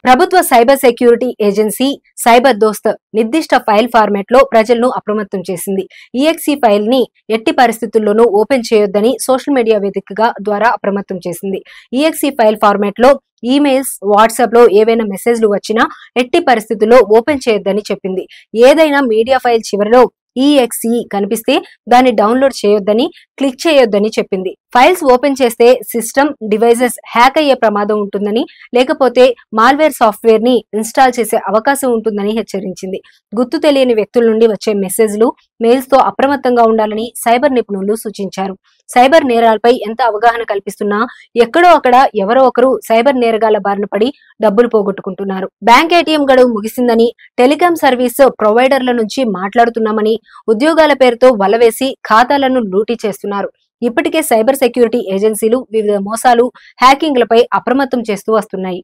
ప్రభుత్వ cyber security agency cyber దోస్త్ నిర్దిష్ట ఫైల్ ఫార్మాట్ లో ప్రజలను అప్రమత్తం చేసింది. ఈఎక్సీ ఫైల్ ని ఎట్టి పరిస్థితుల్లోనూ ఓపెన్ చేయొద్దని సోషల్ మీడియా వేదికగా ద్వారా అప్రమత్తం చేసింది. ఈఎక్సీ ఫైల్ ఫార్మాట్ లో ఈమెయిల్స్, వాట్సాప్ లో ఏవైనా మెసేజ్లు వచ్చినా ఎట్టి పరిస్థితుల్లో ఓపెన్ చేయొద్దని చెప్పింది. ఏదైనా మీడియా ఫైల్ చివరిలో ఈఎక్సీ కనిపిస్తే దాన్ని డౌన్లోడ్ చేయొద్దని, క్లిక్ చేయొద్దని చెప్పింది. ఫైల్స్ ఓపెన్ చేస్తే సిస్టమ్, డివైజెస్ హ్యాక్ అయ్యే ప్రమాదం ఉంటుందని, లేకపోతే మాల్వేర్ సాఫ్ట్వేర్ ని ఇన్స్టాల్ చేసే అవకాశం ఉంటుందని హెచ్చరించింది. గుర్తు తెలియని వ్యక్తుల నుండి వచ్చే మెసేజ్లు, మెయిల్స్ తో అప్రమత్తంగా ఉండాలని సైబర్ నిపుణులు సూచించారు. సైబర్ నేరాలపై ఎంత అవగాహన కల్పిస్తున్నా ఎక్కడో అక్కడ ఎవరో ఒకరు సైబర్ నేరగాళ్ల బారిన పడి డబ్బులు పోగొట్టుకుంటున్నారు. బ్యాంక్ ఏటీఎం గడువు ముగిసిందని, టెలికాం సర్వీస్ ప్రొవైడర్ల నుంచి మాట్లాడుతున్నామని ఉద్యోగాల పేరుతో వలవేసి ఖాతాలను లూటీ చేస్తున్నారు. ఇప్పటికే సైబర్ సెక్యూరిటీ ఏజెన్సీలు వివిధ మోసాలు, హ్యాకింగ్లపై అప్రమత్తం చేస్తూ వస్తున్నాయి.